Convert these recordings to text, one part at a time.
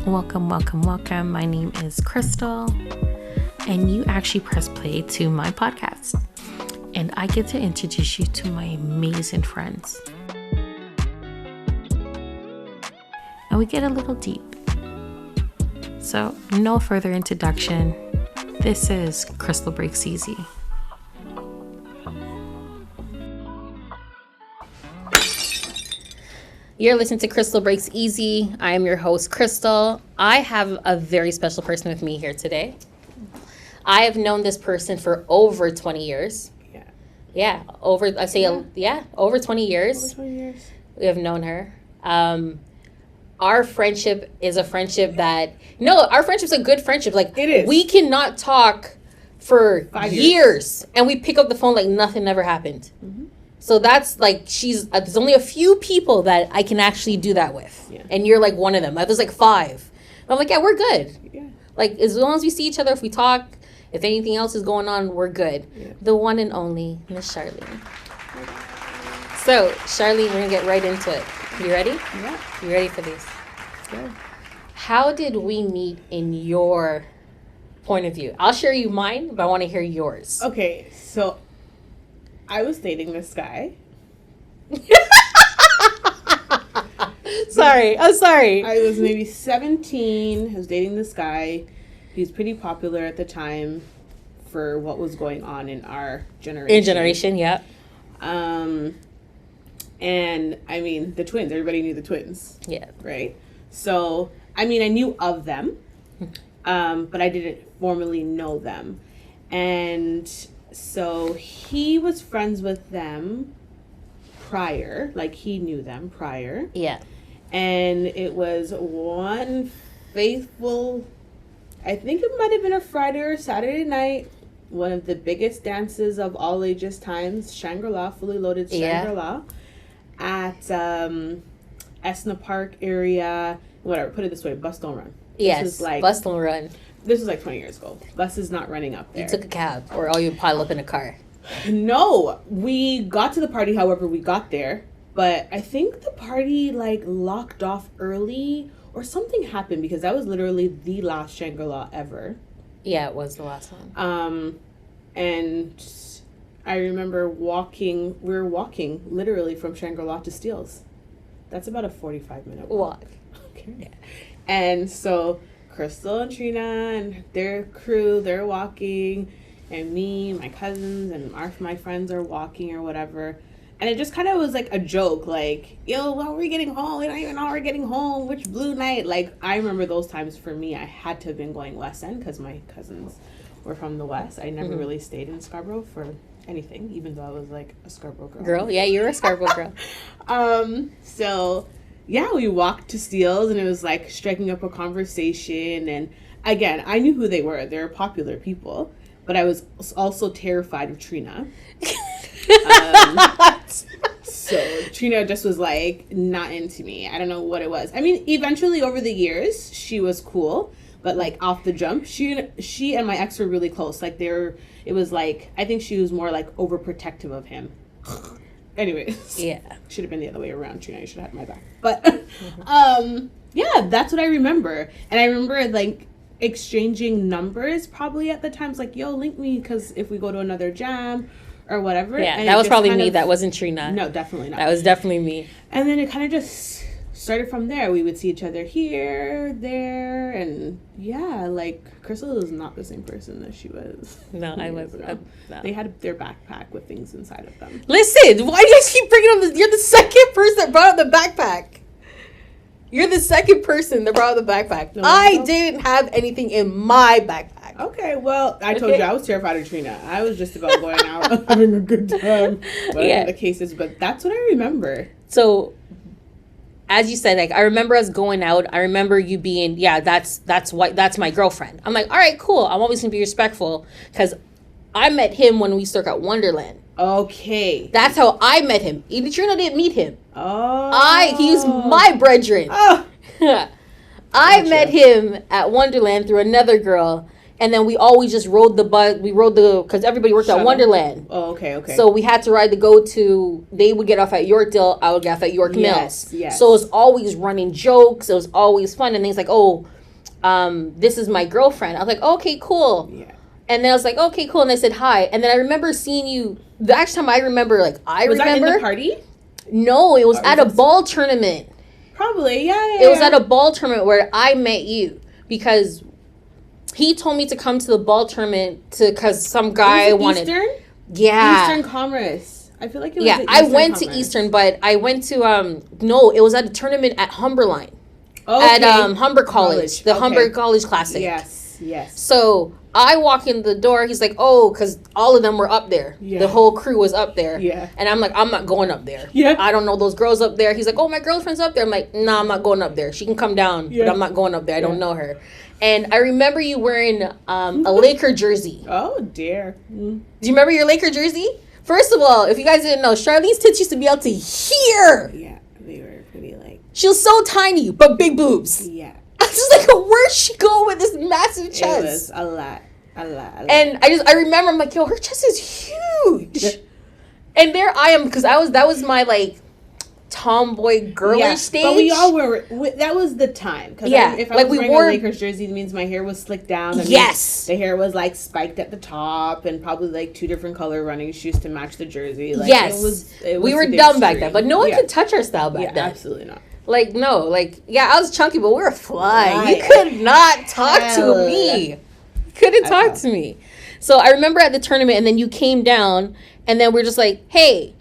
Welcome. My name is Krystle, and you actually press play to my podcast. And I get to introduce you to my amazing friends. And we get a little deep. So, no further introduction. This is Krystle Breaks Easy. You're listening to Krystle Breaks Easy. I am your host, Krystle. I have a very special person with me here today. I have known this person for over 20 years. Over 20 years. Over 20 years. We have known her. Our friendship is a friendship our friendship's a good friendship. Like, it is. We cannot talk for 5 years, and we pick up the phone like nothing ever happened. Mm-hmm. So that's like, there's only a few people that I can actually do that with. Yeah. And you're like one of them. There's like 5. I'm like, yeah, we're good. Yeah. Like, as long as we see each other, if we talk, if anything else is going on, we're good. Yeah. The one and only Miss Charlene. So, Charlene, we're going to get right into it. You ready? Yeah. You ready for this? Good. How did we meet in your point of view? I'll share you mine, but I want to hear yours. Okay, so I was dating this guy. I'm sorry. I was maybe 17. I was dating this guy. He was pretty popular at the time for what was going on in our generation. Yeah. And I mean, the twins, everybody knew the twins. Yeah. Right? So, I mean, I knew of them, but I didn't formally know them. And so he was friends with them prior, like he knew them prior. Yeah. And it was one faithful, I think it might have been a Friday or Saturday night, one of the biggest dances of all ages times, Shangri-La, fully loaded Shangri-La, at Esna Park area, whatever, put it this way, bus don't run. Yes, bus don't run. This was like 20 years ago. Bus is not running up there. You took a cab, or you pile up in a car? No, we got to the party, however we got there, but I think the party like locked off early or something happened, because that was literally the last Shangri-La ever. Yeah, it was the last one. And I remember we were walking literally from Shangri-La to Steele's. That's about a 45-minute walk. Okay. Yeah. And so Krystle and Trina and their crew, they're walking, and me, my cousins, and my friends are walking or whatever. And it just kind of was like a joke, like, yo, when are we getting home? We don't even know we're getting home. Which blue night? Like, I remember those times for me, I had to have been going West End because my cousins were from the West. I never really stayed in Scarborough for anything, even though I was like a Scarborough girl. Yeah, you're a Scarborough girl. So yeah, we walked to Steele's, and it was like striking up a conversation. And again, I knew who they were. They're popular people, but I was also terrified of Trina. So Trina just was like not into me. I don't know what it was. I mean, eventually over the years, she was cool, but like off the jump, she and my ex were really close. Like it was like, I think she was more like overprotective of him. Anyways, yeah, should have been the other way around. Trina, you should have had my back. But yeah, that's what I remember. And I remember like exchanging numbers probably at the times, like, yo, link me, because if we go to another jam or whatever. Yeah, and that was probably me. That wasn't Trina. No, definitely not. That was definitely me. And then it kind of just started from there. We would see each other here, there, and yeah, like Krystle is not the same person that she was. No, I wasn't. No. They had their backpack with things inside of them. Listen, why do you guys keep bringing on this? You're the second person that brought up the backpack. You're the second person that brought up the backpack. No, I didn't have anything in my backpack. Okay, well, I told you I was terrified of Trina. I was just about going out, having a good time, whatever the case is. But that's what I remember. So, as you said, like, I remember us going out. I remember you being, that's my girlfriend. I'm like, all right, cool. I'm always gonna be respectful, because I met him when we stuck at Wonderland. Okay. That's how I met him. Even Trina didn't meet him. Oh. He's my brethren. Oh. I met him at Wonderland through another girl, And then we always just rode the bus. We rode because everybody worked at Wonderland. Oh, okay. So we had to ride they would get off at Yorkdale, I would get off at York Mills. Yes. So it was always running jokes. It was always fun. And things like, this is my girlfriend. I was like, okay, cool. Yeah. And then I was like, okay, cool. And I said hi. And then I remember seeing you. The actual time I remember, Was that in the party? No, it was at a ball tournament. Probably, yeah. It was at a ball tournament where I met you because he told me to come to the ball tournament because some guy wanted. Eastern? Yeah. Eastern Commerce. I feel like it was. Yeah, I went to Eastern, but I went to no, it was at a tournament at Humberline. Okay. At Humber College, the Humber College Classic. Yes. So I walk in the door. He's like, because all of them were up there. Yeah. The whole crew was up there. Yeah. And I'm like, I'm not going up there. Yeah. I don't know those girls up there. He's like, my girlfriend's up there. I'm like, nah, I'm not going up there. She can come down, but I'm not going up there. I don't know her. And I remember you wearing a Laker jersey. Oh, dear. Do you remember your Laker jersey? First of all, if you guys didn't know, Charlene's tits used to be out to here. Yeah, they were pretty She was so tiny, but big boobs. Yeah. I was just like, where's she going with this massive chest? It was a lot. And I remember, I'm like, her chest is huge. And there I am, because that was my, tomboy girlish stage. But we all were, that was the time. Yeah. If I was wearing a Lakers jersey, it means my hair was slicked down. And yes. The hair was, spiked at the top and probably, 2 different color running shoes to match the jersey. Yes. We were dumb back then, but no one could touch our style back then. Absolutely not. No. I was chunky, but we were fly. You could not talk to me. Couldn't talk to me. So I remember at the tournament, and then you came down, and then we're just like, hey,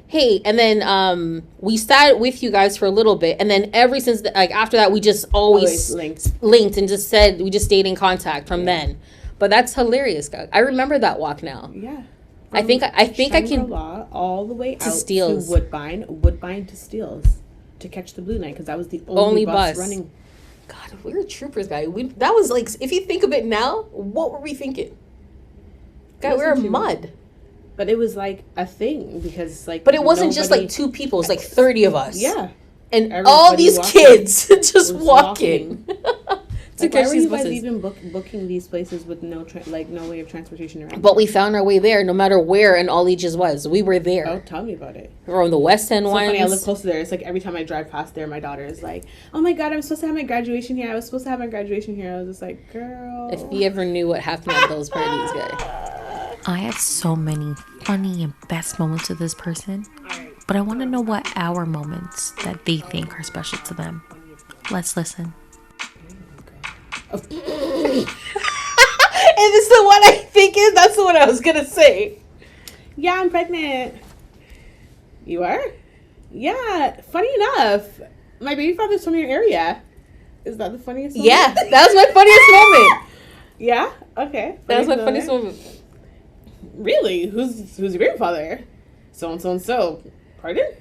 and then we sat with you guys for a little bit, and then ever since after that, we just always linked and just said we just stayed in contact from then. But that's hilarious, guys. I remember that walk now. Yeah. I think I can all the way to out Steeles. to Woodbine to Steeles to catch the Blue Line because that was the only bus running. God, we were troopers, guys. That was if you think of it now, what were we thinking? God, we were mud. But it was a thing because But it wasn't just 2 people. It was 30 of us. Yeah. And all these kids just walking. Why were you guys even booking these places with no way of transportation around? But we found our way there no matter where in all ages was. We were there. Oh, tell me about it. We were on the West End ones. Funny, I live close to there. It's every time I drive past there, my daughter is like, oh my God, I'm supposed to have my graduation here. I was supposed to have my graduation here. I was just like, girl. If you ever knew what happened at those parties, guys. I have so many funny and best moments with this person, but I want to know what our moments that they think are special to them. Let's listen. And this is the one I think is. That's the one I was gonna say. Yeah, I'm pregnant. You are? Yeah. Funny enough, my baby father's from your area. Is that the funniest moment? Yeah, that was my funniest moment. Yeah. Okay. That was my funniest moment. Really? Who's your baby father? So and so and so. Pardon?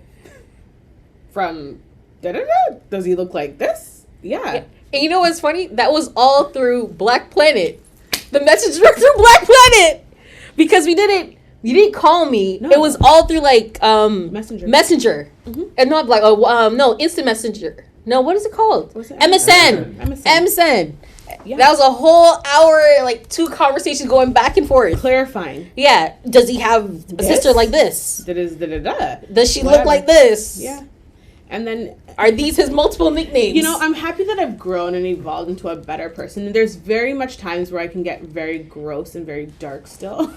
From da-da-da? Does he look like this? Yeah. And you know what's funny? That was all through Black Planet. The messages were through Black Planet. Because you didn't call me. No. It was all through Messenger. Mm-hmm. And not Instant Messenger. No, what is it called? What's it? MSN. Yeah. That was a whole hour, 2 conversations going back and forth. Clarifying. Yeah. Does he have a sister like this? Does she look like this? Yeah. And then... Are these his multiple nicknames? I'm happy that I've grown and evolved into a better person. And there's very much times where I can get very gross and very dark still.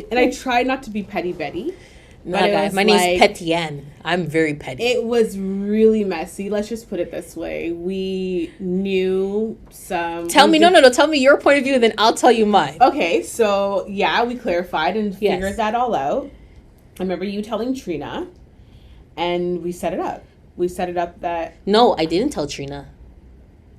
And I try not to be petty Betty. No, guys, my name's Petienne. I'm very petty. It was really messy. Let's just put it this way. We knew some... Tell me your point of view, and then I'll tell you mine. Okay, so, yeah, we clarified and figured that all out. I remember you telling Trina, and we set it up. We set it up that... No, I didn't tell Trina.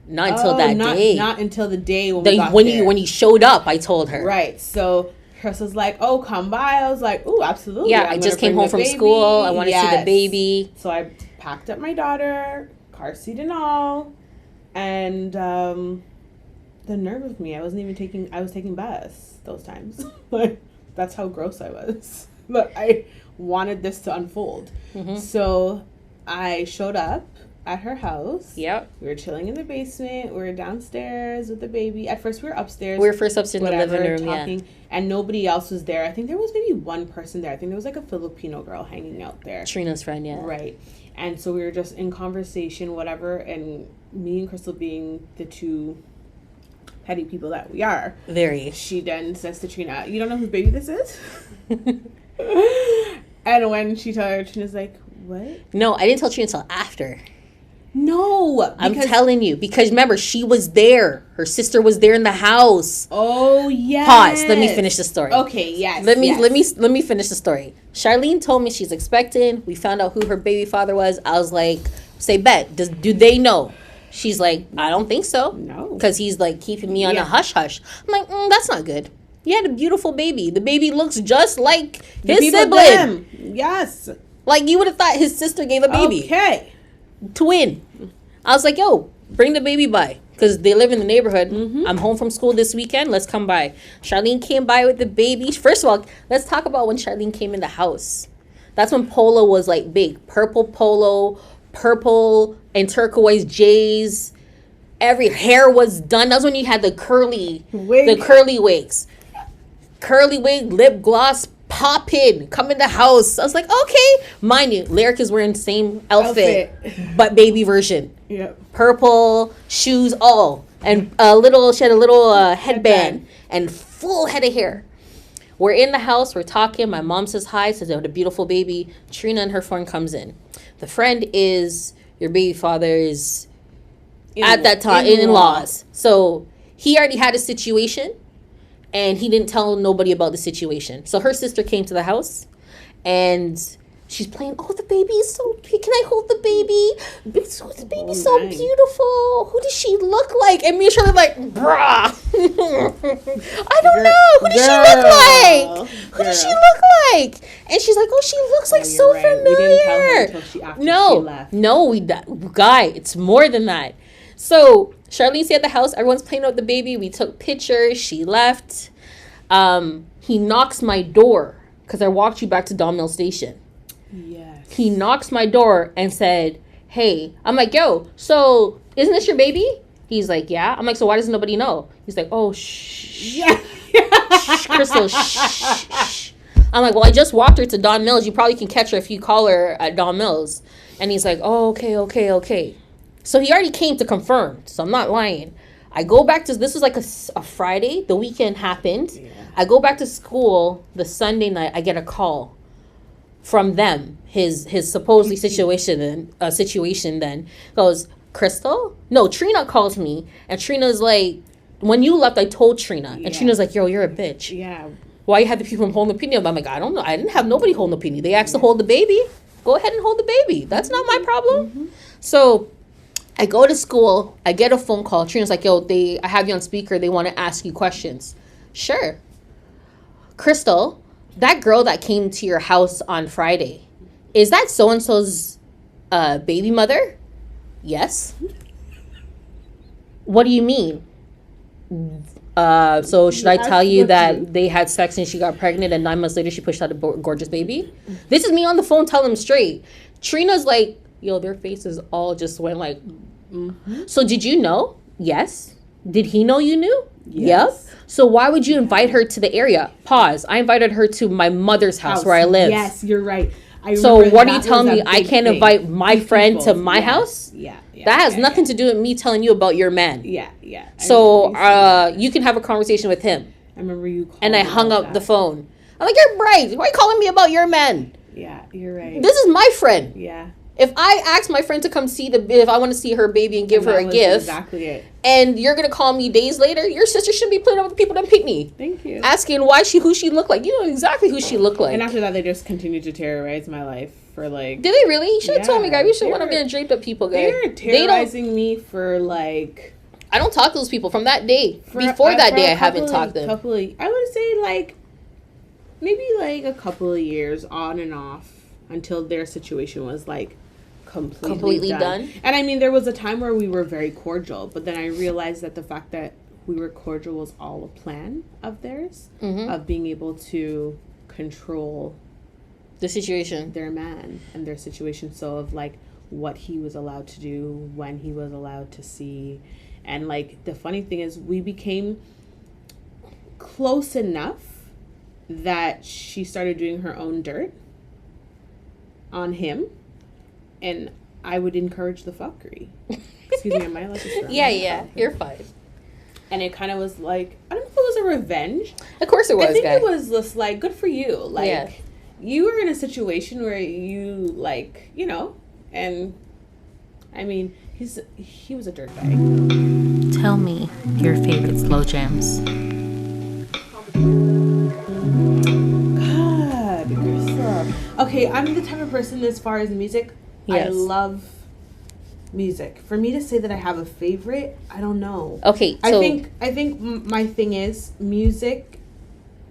Not until that day. Not until the day when we got there. When you showed up, I told her. Right, so... Krystle's like, oh, come by. I was like, oh, absolutely. Yeah, I just came home from school. I want to see the baby. So I packed up my daughter, car seat and all. And the nerve of me, I was taking bus those times. That's how gross I was. But I wanted this to unfold. Mm-hmm. So I showed up at her house. Yep. We were chilling in the basement. We were downstairs with the baby. At first, we were upstairs. We were first upstairs in the living room, talking, and nobody else was there. I think there was maybe one person there. I think there was like a Filipino girl hanging out there. Trina's friend, yeah. Right. And so we were just in conversation, whatever, and me and Krystle being the two petty people that we are. Very. She then says to Trina, "You don't know whose baby this is?" And when she told her, Trina's like, "What?" No, I didn't tell Trina until after. No, I'm telling you, because remember, she was there. Her sister was there in the house. Oh yeah. Pause. Let me finish the story. Okay. Yes. Let me finish the story. Charlene told me she's expecting. We found out who her baby father was. I was like, "Say, bet. Do they know?" She's like, "I don't think so." No. Because he's like keeping me on a hush hush. I'm like, that's not good. He had a beautiful baby. The baby looks just like his sibling. Them. Yes. Like you would have thought his sister gave a baby. Okay. Twin. I was like, yo, bring the baby by. Because they live in the neighborhood. Mm-hmm. I'm home from school this weekend. Let's come by. Charlene came by with the baby. First of all, let's talk about when Charlene came in the house. That's when polo was like big. Purple polo, purple and turquoise J's. Every hair was done. That's when you had the curly wigs. Curly wig, lip gloss, pop in, come in the house. I was like, okay. Mind you, Lyric is wearing the same outfit. But baby version. Yep. Purple, shoes, all. And she had a little headband and full head of hair. We're in the house, we're talking. My mom says hi, says they have a beautiful baby. Trina and her friend comes in. The friend is your baby father's, at that time, in-laws. So he already had a situation. And he didn't tell nobody about the situation. So her sister came to the house, and she's playing, "Oh, the baby is so cute. Can I hold the baby? The baby's so beautiful. Who does she look like?" And me and Charlotte like, "Bruh. I don't know. Who does she look like? Who does she look like?" And she's like, "Oh, she looks like so familiar." We didn't tell her until she left. No, guy, it's more than that. So Charlene's at the house. Everyone's playing with the baby. We took pictures. She left. He knocks my door because I walked you back to Don Mill Station. Yes. He knocks my door and said, "Hey." I'm like, "Yo, so isn't this your baby?" He's like, "Yeah." I'm like, "So why does nobody know?" He's like, "Oh, shh. Yeah. Shh, Krystle, shh. I'm like, "Well, I just walked her to Don Mills. You probably can catch her if you call her at Don Mills." And he's like, "Oh, okay. So he already came to confirm. So I'm not lying. I go back to, this was like a Friday. The weekend happened. Yeah. I go back to school the Sunday night. I get a call from them. His supposedly situation then goes, "Krystle?" No, Trina calls me. And Trina's like, "When you left, I told Trina." And Trina's like, "Yo, you're a bitch. Yeah. Why you had the people holding the opinion?" I'm like, "I don't know. I didn't have nobody holding the opinion. They asked to hold the baby. Go ahead and hold the baby. That's not my problem." Mm-hmm. So I go to school. I get a phone call. Trina's like, "Yo, I have you on speaker. They want to ask you questions." Sure. "Krystle, that girl that came to your house on Friday, is that so-and-so's baby mother?" "Yes." "What do you mean?" So should I tell you that they had sex and she got pregnant and 9 months later she pushed out a gorgeous baby?" This is me on the phone telling him straight. Trina's like, yo, their faces all just went like, "So did you know?" "Yes." "Did he know you knew?" "Yes." "Yep. So why would you invite her to the area?" Pause. "I invited her to my mother's house where I live." Yes, you're right. So what are you telling me? I can't invite my friend to my house? Yeah. That has nothing to do with me telling you about your man. Yeah. So you can have a conversation with him. I remember you called and I hung up the phone. I'm like, "You're right. Why are you calling me about your man?" Yeah, you're right. This is my friend. Yeah. If I ask my friend to come if I want to see her baby and give her a gift, exactly it. And you're gonna call me days later, your sister shouldn't be playing up with the people that pick me. Thank you. Asking who she looked like. You know exactly who she looked like. And after that, they just continued to terrorize my life for like. Did they really? You should have told me, guy. We should went up there and draped up people, guy. They were terrorizing me for like. I don't talk to those people from that day. Before that day, I haven't talked to them. I would say like, maybe like a couple of years on and off until their situation was like. Completely done. And I mean, there was a time where we were very cordial, but then I realized that the fact that we were cordial was all a plan of theirs, of being able to control the situation, their man and their situation. So of like, what he was allowed to do, when he was allowed to see. And like the funny thing is we became close enough that she started doing her own dirt on him, and I would encourage the fuckery. Excuse me, am I allowed to swear? Yeah, you're fine. And it kind of was like, I don't know if it was a revenge. Of course it was, I think it was just like, good for you. Like, yeah. You were in a situation where you, like, you know, and I mean, he was a dirtbag. Tell me your favorite slow jams. God, Krystle. Okay, I'm the type of person as far as music, yes. I love music. For me to say that I have a favorite, I don't know. Okay, so I think my thing is music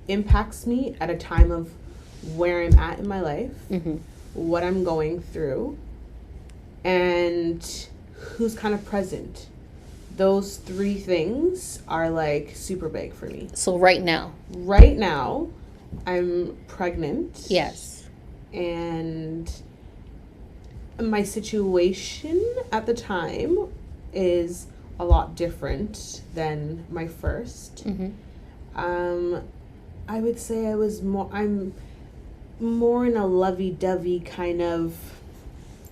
impacts me at a time of where I'm at in my life, what I'm going through, and who's kind of present. Those three things are like super big for me. So right now, I'm pregnant. Yes. And my situation at the time is a lot different than my first. I would say I'm more in a lovey-dovey kind of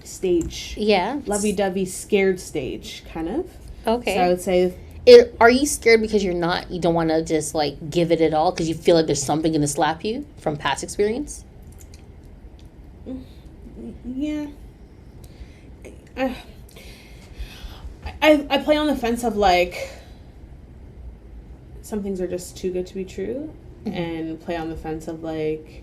stage. Yeah. Lovey-dovey scared stage, kind of. Okay. So I would say... Are you scared because you don't want to just, like, give it all because you feel like there's something going to slap you from past experience? Yeah. I play on the fence of, like, some things are just too good to be true, and play on the fence of, like,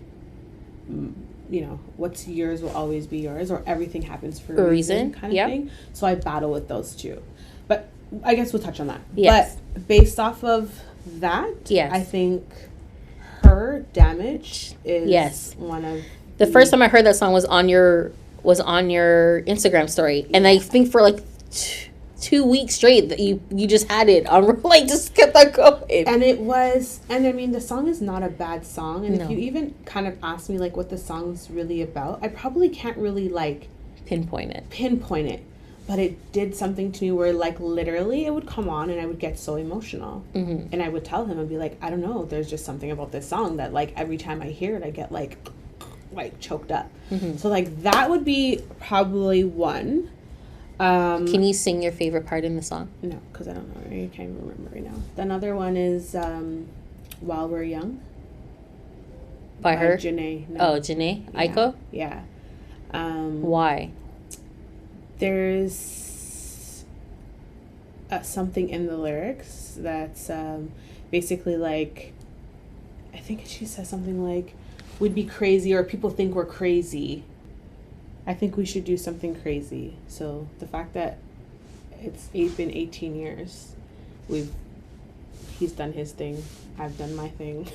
you know, what's yours will always be yours, or everything happens for a reason kind of thing. So I battle with those two. But I guess we'll touch on that. Yes. But based off of that, yes. I think her Damage is one of the first time I heard that song was on your Instagram story, and I think for like 2 weeks straight that you just had it on, like, just kept on going. And it was, and I mean, the song is not a bad song, and if you even kind of ask me like what the song's really about, I probably can't really like pinpoint it, but it did something to me where, like, literally it would come on and I would get so emotional, and I would tell him, I'd be like, I don't know, there's just something about this song that, like, every time I hear it I get like choked up. So like that would be probably one. Can you sing your favorite part in the song? No, because I don't know. I can't even remember right now. Another one is While We're Young. By her? Janae. No. Oh, Janae Aiko? Yeah. Why? There's something in the lyrics that's basically like, I think she says something like, we'd be crazy, or people think we're crazy. I think we should do something crazy. So the fact that it's been 18 years, he's done his thing, I've done my thing,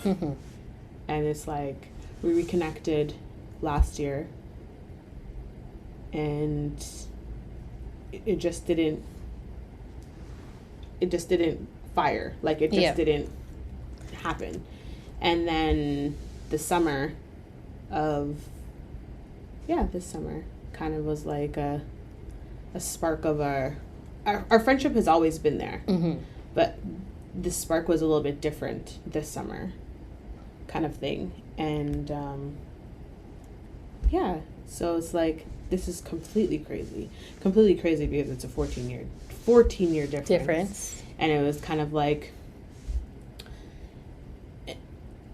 and it's like we reconnected last year, and it just didn't fire, like it just didn't happen. And then this summer kind of was like a spark of our friendship has always been there, but the spark was a little bit different this summer, kind of thing. And so it's like, this is completely crazy because it's a 14 year difference. And it was kind of like,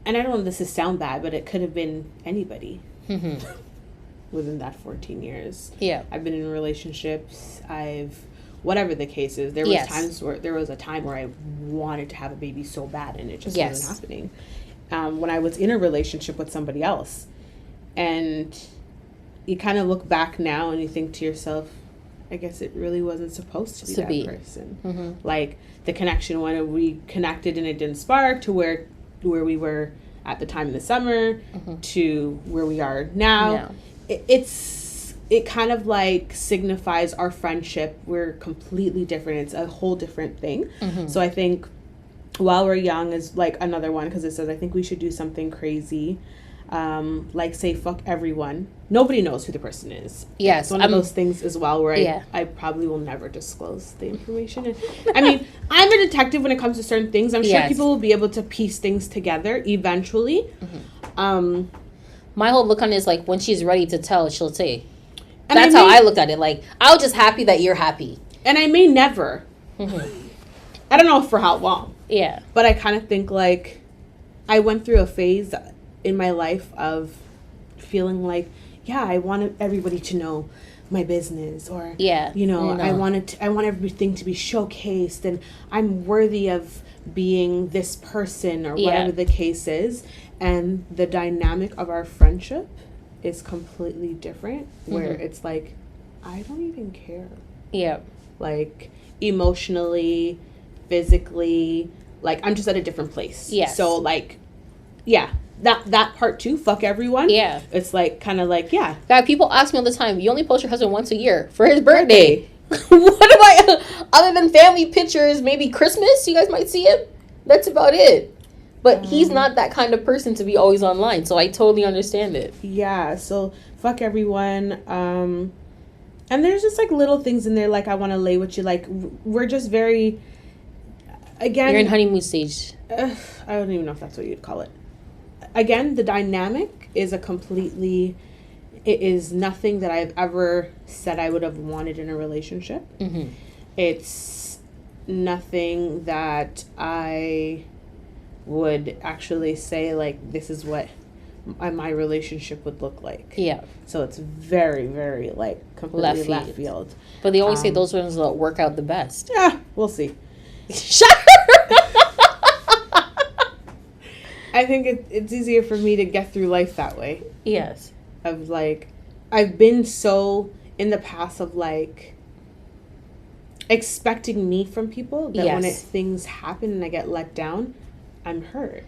and I don't know if this is sound bad, but it could have been anybody within that 14 years. Yeah. I've been in relationships. Whatever the case is, there was a time where I wanted to have a baby so bad, and it just wasn't happening. When I was in a relationship with somebody else, and you kind of look back now and you think to yourself, I guess it really wasn't supposed to be that person. Like the connection when we connected and it didn't spark, to where we were at the time in the summer to where we are now. It kind of like signifies our friendship. We're completely different. It's a whole different thing. So I think While We're Young is like another one, because it says, I think we should do something crazy. like say fuck everyone. Nobody knows who the person is. Yes. It's one of those things as well where I probably will never disclose the information. And, I mean, I'm a detective when it comes to certain things. I'm sure people will be able to piece things together eventually. My whole look on it is like, when she's ready to tell, she'll say. That's how I looked at it. Like, I was just happy that you're happy. And I may never. I don't know for how long. Yeah. But I kind of think like I went through a phase in my life of feeling like, yeah, I want everybody to know my business, or you know, I want everything to be showcased, and I'm worthy of being this person, or whatever the case is. And the dynamic of our friendship is completely different, where it's like, I don't even care. Yeah. Like emotionally, physically, like I'm just at a different place. Yeah. So like, yeah. That part too, fuck everyone. Yeah. It's like, kind of like, yeah. God, people ask me all the time, you only post your husband once a year for his birthday. What am I, other than family pictures, maybe Christmas, you guys might see him? That's about it. But he's not that kind of person to be always online, so I totally understand it. Yeah, so fuck everyone. And there's just like little things in there, like I want to lay with you. Like, we're just very, again. You're in honeymoon stage. I don't even know if that's what you'd call it. Again, the dynamic is it is nothing that I've ever said I would have wanted in a relationship. It's nothing that I would actually say, like, this is what my relationship would look like. Yeah. So it's very, very, like, completely left field. But they always say those ones that work out the best. Yeah, we'll see. Shut up! I think it's easier for me to get through life that way. Yes. Of, like, I've been so in the past of, like, expecting me from people that when things happen and I get let down, I'm hurt.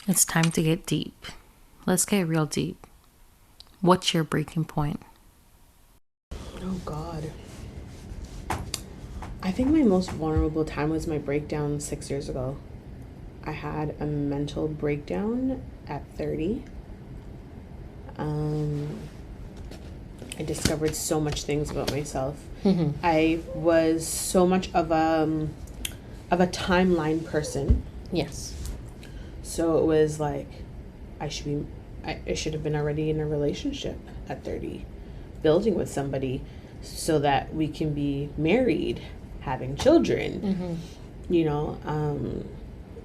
It's time to get deep. Let's get real deep. What's your breaking point? Oh, God. I think my most vulnerable time was my breakdown 6 years ago. I had a mental breakdown at 30. I discovered so much things about myself. I was so much of a timeline person. Yes. So it was like I should have been already in a relationship at 30, building with somebody so that we can be married, having children, you know,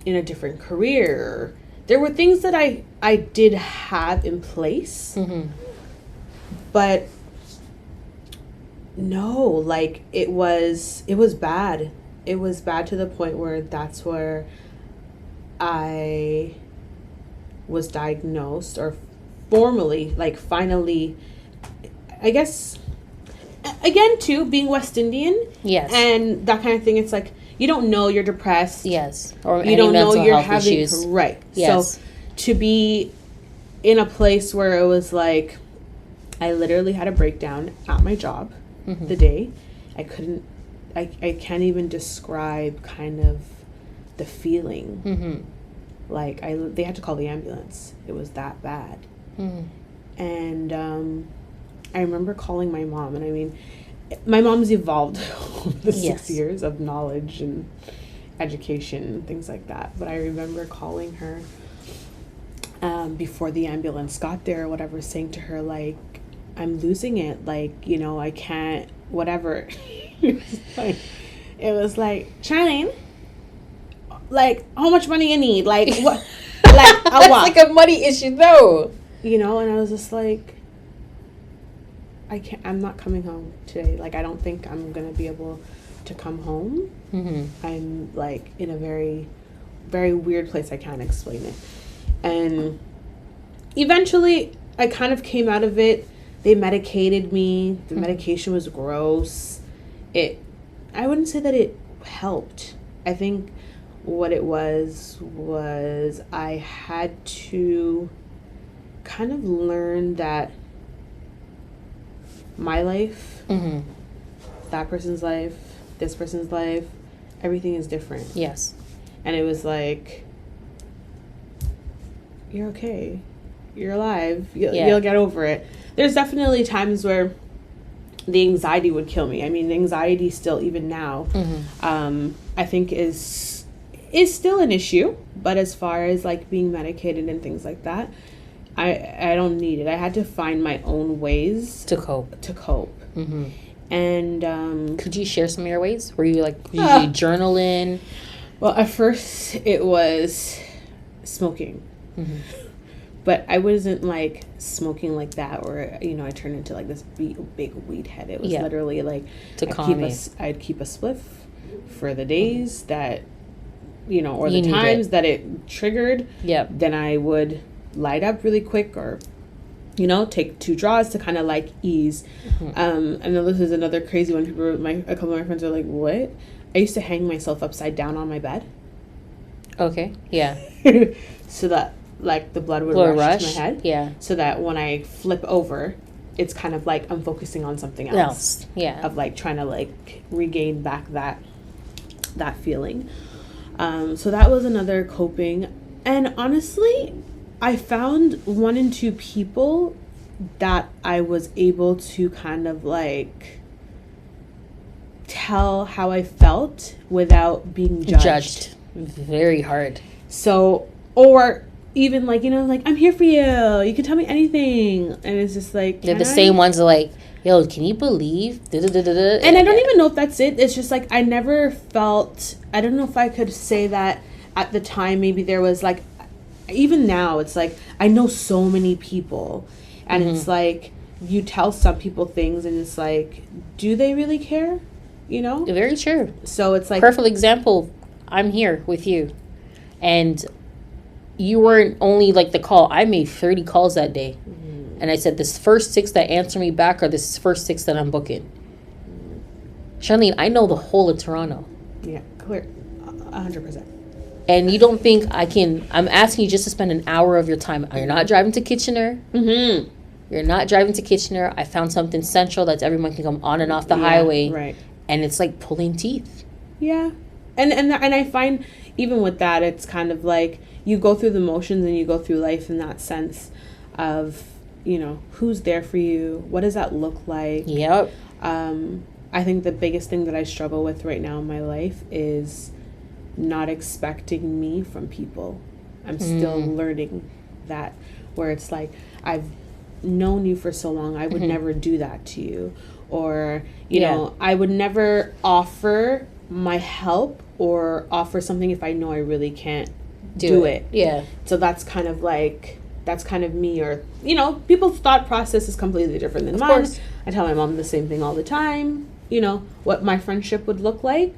in a different career. There were things that I did have in place, but no, like it was bad. It was bad to the point where that's where I was diagnosed, or formally, like finally, I guess, again too, being West Indian. Yes. And that kind of thing, it's like, you don't know you're depressed. Yes. Or you don't know you're having issues. Right. Yes. So to be in a place where it was like, I literally had a breakdown at my job the day. I can't even describe kind of the feeling. Like they had to call the ambulance. It was that bad. And I remember calling my mom, and I mean, my mom's evolved the 6 years of knowledge and education and things like that. But I remember calling her before the ambulance got there or whatever, saying to her, like, I'm losing it. Like, you know, I can't, whatever. It was like, Charlene, like, how much money you need? Like, what? Like, that's like a money issue, though. You know, and I was just like, I'm not coming home today. Like, I don't think I'm going to be able to come home. I'm, like, in a very, very weird place. I can't explain it. And eventually, I kind of came out of it. They medicated me. The medication was gross. I wouldn't say that it helped. I think what it was I had to kind of learn that my life, that person's life, this person's life, everything is different. Yes. And it was like, you're okay. You're alive. You'll get over it. There's definitely times where the anxiety would kill me. I mean, anxiety still, even now, I think is still an issue. But as far as like being medicated and things like that, I don't need it. I had to find my own ways to cope. Mm-hmm. And could you share some of your ways? Were you like usually journaling? Well, at first it was smoking. Mm-hmm. But I wasn't like smoking like that, or I turned into like this big weed head. It was literally like I'd keep a spliff for the days that or the times that it triggered. Yep. Then I would light up really quick, or take 2 draws to kind of like ease. Mm-hmm. And then this is another crazy one. A couple of my friends are like, "What?" I used to hang myself upside down on my bed. Okay. Yeah. So that like the blood would rush to my head. Yeah. So that when I flip over, it's kind of like I'm focusing on something else. Yeah. Of like trying to like regain back that feeling. So that was another coping. And honestly, I found 1 and 2 people that I was able to kind of like tell how I felt without being judged. Very hard. So, or even like, like, I'm here for you. You can tell me anything. And it's just like, they're the same ones that like, yo, can you believe? And I don't even know if that's it. It's just like, I never felt, I don't know if I could say that at the time. Maybe there was like, even now it's like, I know so many people, and it's like, you tell some people things and it's like, do they really care? Very true. So it's like, perfect example. I'm here with you, and you weren't only like the call. I made 30 calls that day, and I said, this first 6 that answer me back are this first 6 that I'm booking. Charlene, I know the whole of Toronto. Yeah, clear, 100%. And you don't think I'm asking you just to spend an hour of your time. You're not driving to Kitchener. Mm-hmm. You're not driving to Kitchener. I found something central that everyone can come on and off the highway. Right. And it's like pulling teeth. Yeah. And I find even with that, it's kind of like you go through the motions and you go through life in that sense of, who's there for you? What does that look like? Yep. I think the biggest thing that I struggle with right now in my life is not expecting me from people. I'm still learning that, where it's like, I've known you for so long, I would never do that to you, or I would never offer my help or offer something if I know I really can't do it. Yeah. So that's kind of me, or people's thought process is completely different than mine. I tell my mom the same thing all the time. What my friendship would look like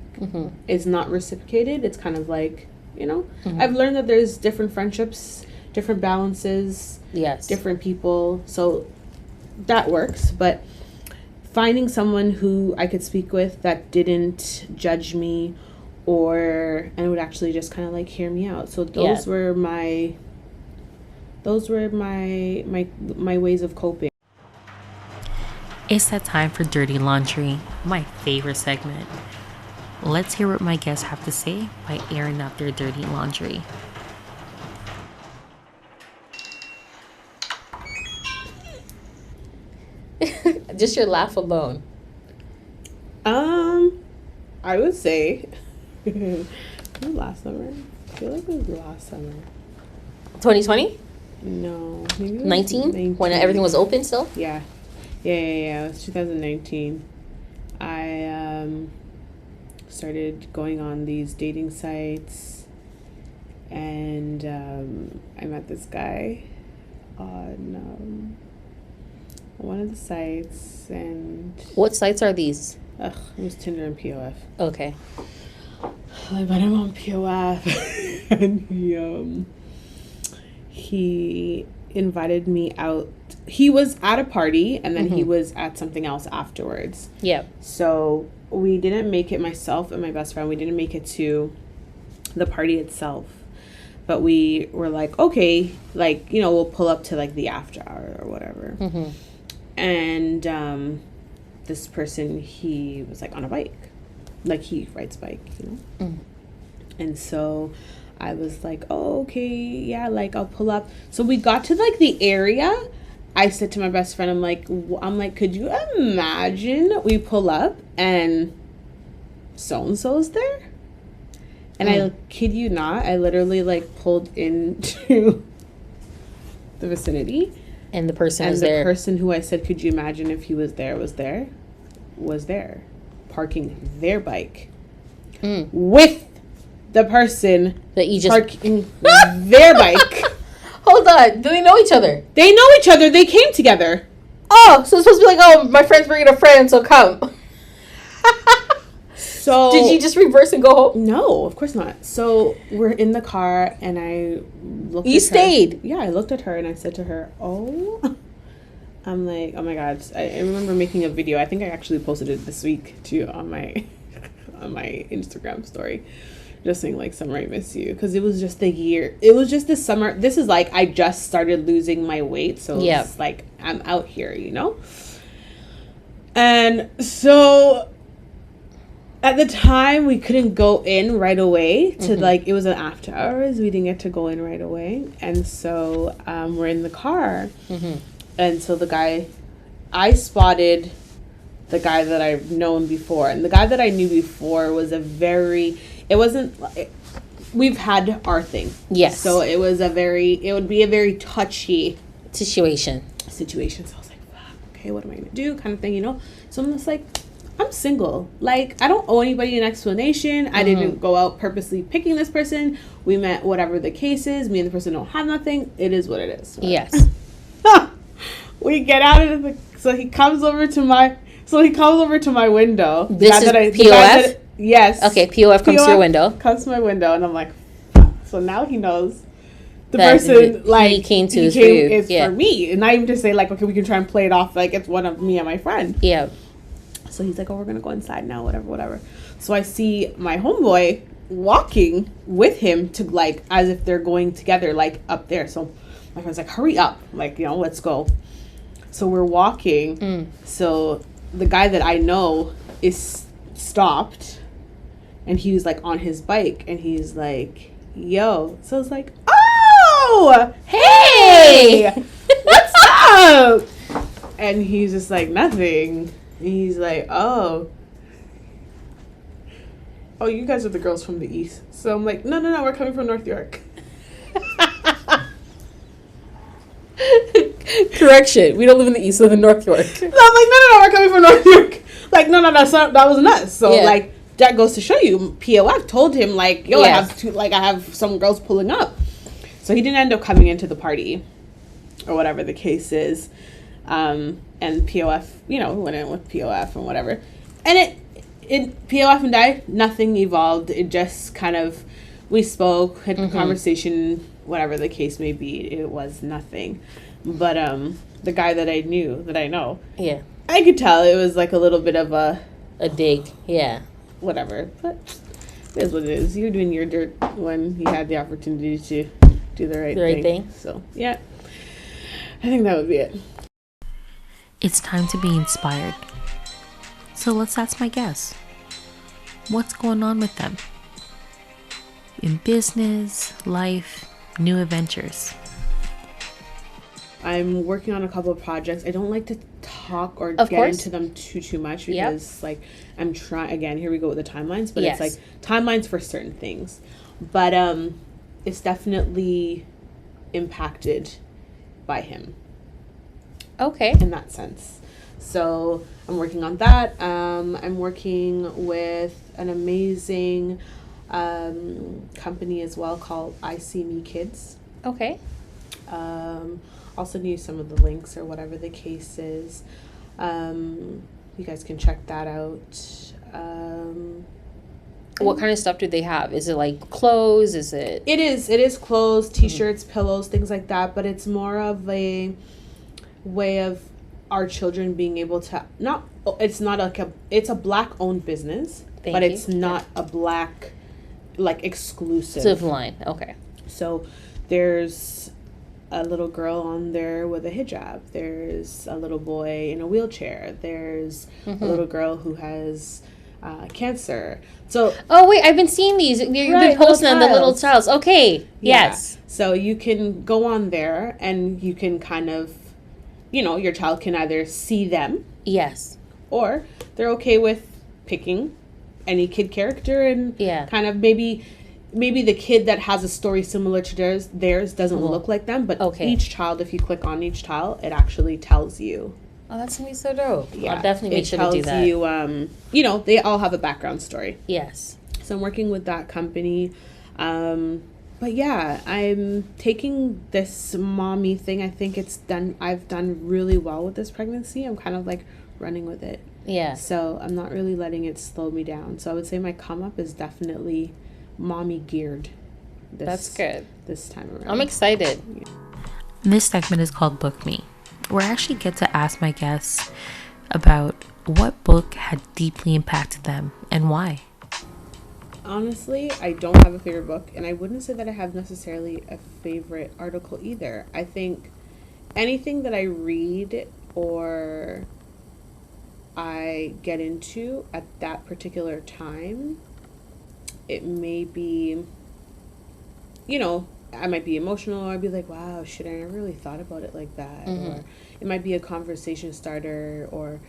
is not reciprocated. It's kind of like, I've learned that there's different friendships, different balances, different people. So that works. But finding someone who I could speak with that didn't judge me and would actually just kind of like hear me out. So those were my ways of coping. It's that time for Dirty Laundry, my favorite segment. Let's hear what my guests have to say by airing out their dirty laundry. Just your laugh alone. I would say last summer. I feel like it was last summer. 2020? No, maybe 19? When everything was open still? Yeah. It was 2019. I started going on these dating sites, and I met this guy on one of the sites. And what sites are these? It was Tinder and POF. Okay. I met him on POF, and he invited me out. He was at a party, and then he was at something else afterwards. Yeah. So we didn't make it, myself and my best friend, we didn't make it to the party itself. But we were like, okay, like, we'll pull up to like the after hour or whatever. Mm-hmm. And this person, he was like on a bike. Like he rides bike, Mm. And so I was like, oh, okay, yeah, like, I'll pull up. So we got to, like, the area. I said to my best friend, I'm like, could you imagine we pull up and so-and-so's there? And I kid you not, I literally, like, pulled into the vicinity. And the person was there. And the person who I said, could you imagine if he was there, parking their bike with the person that you just parking their bike. Hold on. Do they know each other? They know each other. They came together. Oh, so it's supposed to be like, oh, my friend's bringing a friend, so come. So did you just reverse and go home? No, of course not. So we're in the car, and I looked. You stayed. Yeah, I looked at her, and I said to her, "Oh." I'm like, oh my god! I remember making a video. I think I actually posted it this week too on my on my Instagram story, just saying like, "Summer, I miss you," because it was just the year. It was just the summer. This is like I just started losing my weight, so it's like I'm out here, you know. And so at the time, we couldn't go in right away to like, it was an after hours. We didn't get to go in right away, and so we're in the car. And so I spotted the guy that I've known before. And the guy that I knew before was we've had our thing. Yes. So it would be a very touchy situation. So I was like, fuck, okay, what am I going to do? Kind of thing, you know? So I'm just like, I'm single. Like, I don't owe anybody an explanation. I didn't go out purposely picking this person. We met, whatever the case is. Me and the person don't have nothing. It is what it is. Yes. We get out of so he comes over to my window. This is POF? Yes. Okay, POF comes to your window. Comes to my window, and I'm like, so now he knows the that person like he came to is for me. And not even to say like, okay, we can try and play it off like it's one of me and my friend. Yeah. So he's like, oh, we're gonna go inside now, whatever. So I see my homeboy walking with him to like as if they're going together, like up there. So my friend's like, hurry up, like, you know, let's go. So we're walking. So the guy that I know is stopped, and he was like on his bike, and he's like, yo. So I was like, oh, hey, what's up? And he's just like, nothing. And he's like, oh, you guys are the girls from the east. So I'm like, no, we're coming from North York. Correction, we don't live in the east, we live in North York. So I'm like, no, we're coming from North York. Like, no, that wasn't us. So like, that goes to show you, POF told him like, yo, I have some girls pulling up. So he didn't end up coming into the party, or whatever the case is. And POF, you know, went in with POF and whatever. And it POF and I, nothing evolved. It just kind of, we spoke, had a conversation, whatever the case may be. It was nothing. But the guy that I know, yeah, I could tell it was like a little bit of a dig, yeah, whatever. But it is what it is. You're doing your dirt when you had the opportunity to do the right thing. So yeah, I think that would be it. It's time to be inspired. So let's ask my guests, what's going on with them? In business, life, new adventures. I'm working on a couple of projects. I don't like to talk or get into them too much because like I'm trying, again, here we go with the timelines, but it's like timelines for certain things. But it's definitely impacted by him. Okay. In that sense. So I'm working on that. I'm working with an amazing company as well called I See Me Kids. Okay. I'll send you some of the links or whatever the case is. You guys can check that out. What kind of stuff do they have? Is it like clothes? Is it? It is clothes, t-shirts, pillows, things like that. But it's more of a way of our children being able to it's a black owned business, but it's not a black like exclusive line. Okay. So there's a little girl on there with a hijab. There's a little boy in a wheelchair. There's a little girl who has cancer. So oh wait, I've been seeing these. You've been posting on the little tiles. Okay, yeah. yes. So you can go on there and you can kind of, your child can either see them. Yes. Or they're okay with picking any kid character and kind of maybe the kid that has a story similar to theirs doesn't look like them, but each child, if you click on each tile, it actually tells you. Oh, that's going to be so dope. Yeah. I'll definitely make sure to do that. It tells you, they all have a background story. Yes. So I'm working with that company. But yeah, I'm taking this mommy thing. I think I've done really well with this pregnancy. I'm kind of like running with it. Yeah. So I'm not really letting it slow me down. So I would say my come up is definitely mommy geared. That's good. This time around. I'm excited. Yeah. This segment is called Book Me, where I actually get to ask my guests about what book had deeply impacted them and why. Honestly, I don't have a favorite book, and I wouldn't say that I have necessarily a favorite article either. I think anything that I read or I get into at that particular time, it may be, I might be emotional, or I'd be like, wow, shit, I never really thought about it like that. Mm-hmm. Or it might be a conversation starter, or,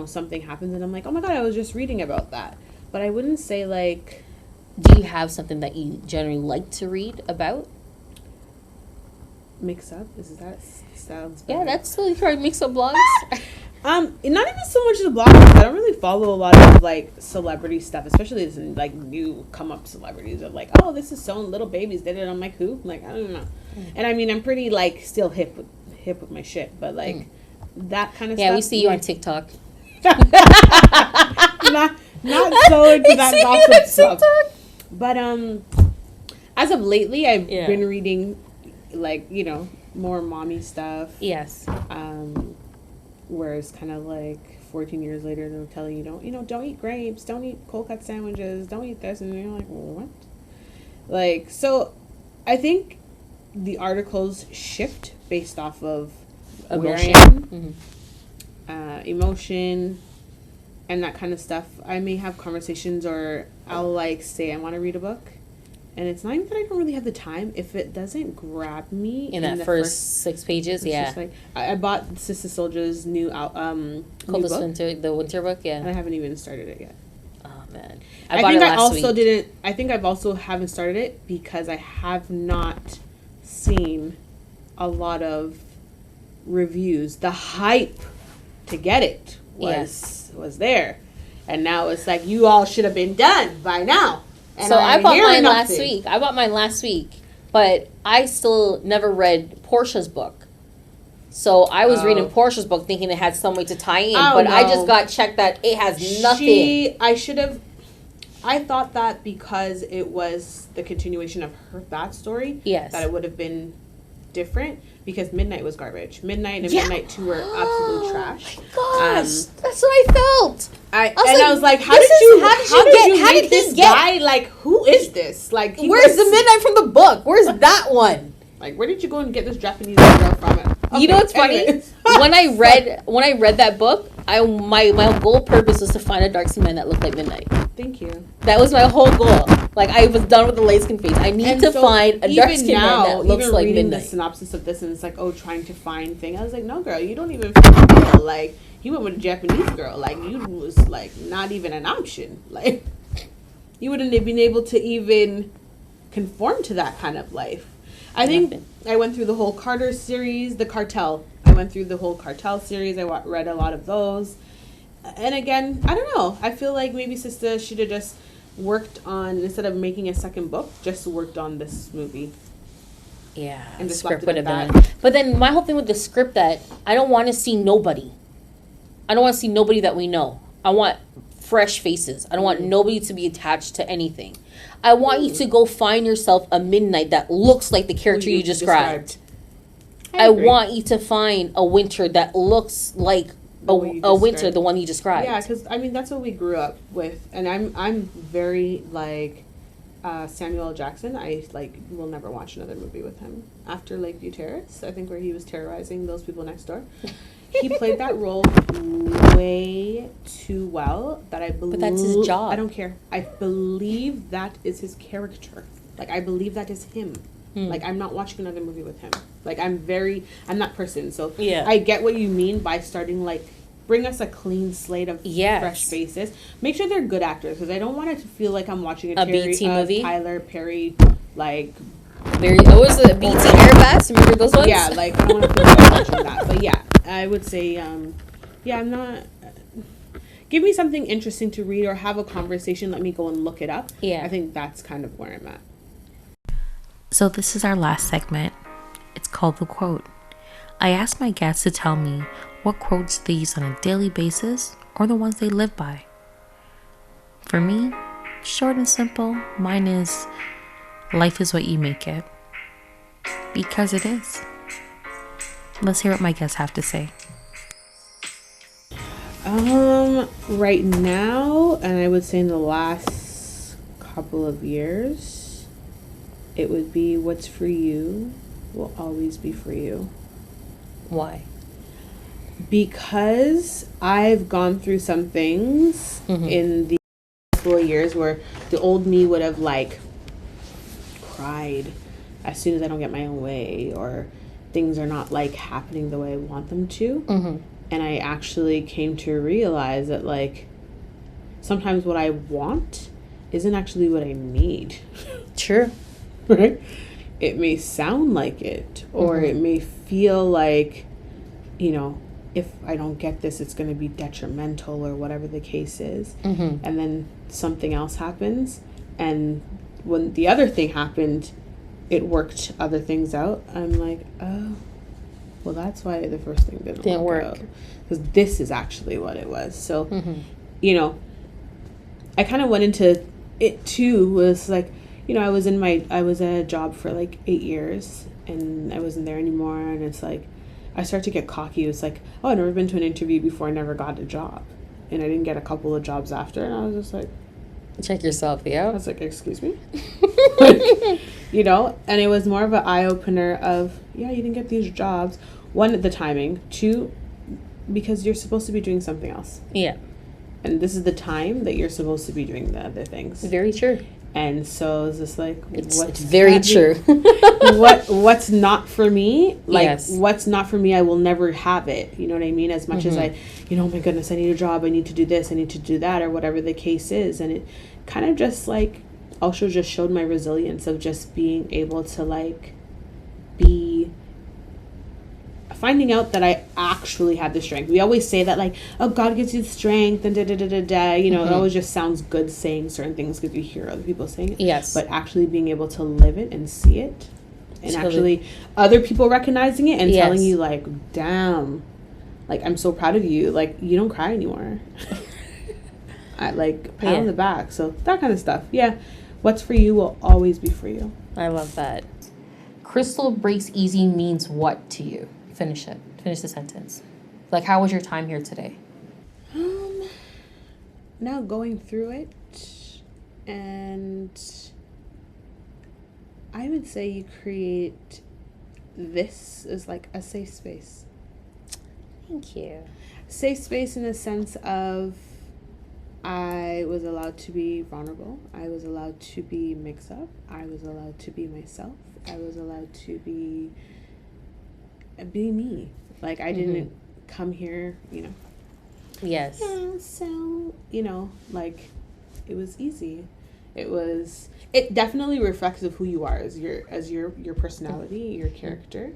something happens and I'm like, oh my God, I was just reading about that. But I wouldn't say like... Do you have something that you generally like to read about? Mix up? Sounds better. Yeah, that's really hard. Mix up blogs? Not even so much the blogs. I don't really follow a lot of like celebrity stuff, especially this like new come up celebrities of like, oh, this is so little babies did it. I'm like, who? Like, I don't know. And I mean, I'm pretty like still hip with my shit, but like that kind of stuff. Yeah, we see you on TikTok. not so into that gossip stuff. But as of lately, I've been reading like more mommy stuff. Yes. Whereas kind of like 14 years later, they'll tell you, don't eat grapes, don't eat cold cut sandwiches, don't eat this, and you're like, what? Like, so I think the articles shift based off of emotion. Where I am, emotion, and that kind of stuff. I may have conversations, or I'll like say I want to read a book, and it's not even that I don't really have the time. If it doesn't grab me in that first 6 pages, just like, I bought Sister Soldier's new Coldest Winter, the winter book, and I haven't even started it yet. Oh man, I think I also didn't. I think I've also haven't started it because I have not seen a lot of reviews. The hype to get it was there, and now it's like you all should have been done by now. And so I bought mine last week. I bought mine last week, but I still never read Portia's book. So I was reading Portia's book thinking it had some way to tie in, but I just got checked that it has nothing. I thought that because it was the continuation of that story, that it would have been different, because Midnight was garbage. Midnight and Midnight 2 were absolute trash. Oh my gosh, that's what I felt. I was like, how did you make this guy, like, who is this? Like, where's the Midnight from the book? Where's that one? Like, where did you go and get this Japanese girl from? Okay, you know what's funny? when I read that book, my goal purpose was to find a dark skinned man that looked like Midnight. Thank you. That was my whole goal. Like, I was done with the light skin face. I need to find a dark skinned man that looks like Midnight. Reading the synopsis of this, and it's like, trying to find thing. I was like, no, girl, you don't even feel like you went with a Japanese girl. Like, you was like not even an option. Like, you wouldn't have been able to even conform to that kind of life. I think I went through the whole Carter series, the Cartel. I went through the whole Cartel series. I read a lot of those. And again, I don't know. I feel like maybe Sister should have just worked on, instead of making a second book, just worked on this movie. Yeah, and the script would have been. But then my whole thing with the script, that I don't want to see nobody. I don't want to see nobody that we know. I want fresh faces. I don't want nobody to be attached to anything. I want you to go find yourself a Midnight that looks like the character you described. I want you to find a Winter that looks like a Winter, the one you described. Yeah, because I mean that's what we grew up with, and I'm very like Samuel L. Jackson. I will never watch another movie with him after Lakeview Terrace. I think where he was terrorizing those people next door. he played that role way too well that I believe. But that's his job. I don't care. I believe that is his character. Like, I believe that is him. Like, I'm not watching another movie with him. Like, I'm that person. So yeah. I get what you mean by starting, like, bring us a clean slate of fresh faces. Make sure they're good actors, because I don't want it to feel like I'm watching a BT movie. Tyler Perry, like... What was the BT Airbats? Remember those ones? Yeah, like, I don't want to feel like I'm watching that. But yeah, I would say, I'm not... give me something interesting to read or have a conversation. Let me go and look it up. Yeah. I think that's kind of where I'm at. So this is our last segment. It's called The Quote. I asked my guests to tell me what quotes they use on a daily basis or the ones they live by. For me, short and simple, mine is, life is what you make it. Because it is. Let's hear what my guests have to say. Right now, and I would say in the last couple of years, it would be what's for you will always be for you. Why? Because I've gone through some things in the couple of years where the old me would have, like, cried as soon as I don't get my own way, or things are not, like, happening the way I want them to. And I actually came to realize that, like, sometimes what I want isn't actually what I need. True. Right? It may sound like it, or it may feel like, you know, if I don't get this, it's going to be detrimental, or whatever the case is. And then something else happens. And when the other thing happened, it worked other things out. I'm like, oh, well, that's why the first thing didn't work. Because this is actually what it was. So, you know, I kind of went into it too, was like, you know, I was at a job for like 8 years, and I wasn't there anymore. And it's like, I started to get cocky. It was like, oh, I've never been to an interview before. I never got a job. And I didn't get a couple of jobs after. And I was just like, check yourself, yeah. I was like, excuse me? Like, you know, and it was more of an eye-opener of, yeah, you didn't get these jobs. One, the timing. Two, because you're supposed to be doing something else. Yeah. And this is the time that you're supposed to be doing the other things. Very true. And so it's just like, it's very true. What's not for me? Like, yes. What's not for me, I will never have it. You know what I mean? As much as I, you know, oh my goodness, I need a job. I need to do this. I need to do that, or whatever the case is. And it kind of just like also just showed my resilience of just being able to like be finding out that I actually had the strength. We always say that, like, oh, God gives you the strength and da-da-da-da-da. You know, it always just sounds good saying certain things because you hear other people saying it. Yes. But actually being able to live it and see it, and actually other people recognizing it and telling you, like, damn, like, I'm so proud of you. Like, you don't cry anymore. I, like, pat on the back. So that kind of stuff. Yeah. What's for you will always be for you. I love that. Krystle Breaks easy means what to you? Finish it. Finish the sentence. Like, how was your time here today? Now going through it, and I would say you create this as like a safe space. Thank you. Safe space in the sense of I was allowed to be vulnerable. I was allowed to be mixed up. I was allowed to be myself. I was allowed to be me. Like, I didn't come here, you know. Yes. Yeah, so, you know, like, it was easy. It definitely reflects of who you are as your personality, your character,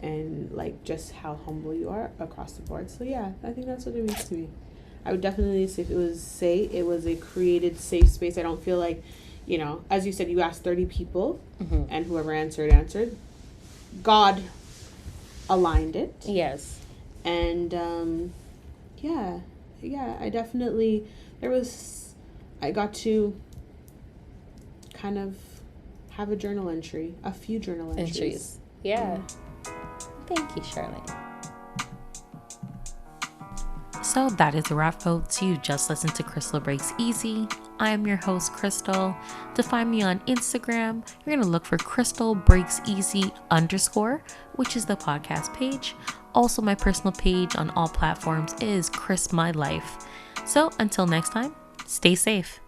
and like just how humble you are across the board. So yeah, I think that's what it means to me. I would definitely say it was a created safe space. I don't feel like, you know, as you said, you asked 30 people and whoever answered. God aligned it. Yes. And yeah, I definitely I got to kind of have a few journal entries. Yeah. Thank you, Charlene. So that is a wrap, folks. You just listened to Krystle Breaks Easy. I am your host, Krystle. To find me on Instagram, you're going to look for Krystle Breaks Easy _, which is the podcast page. Also, my personal page on all platforms is Krys My Life. So until next time, stay safe.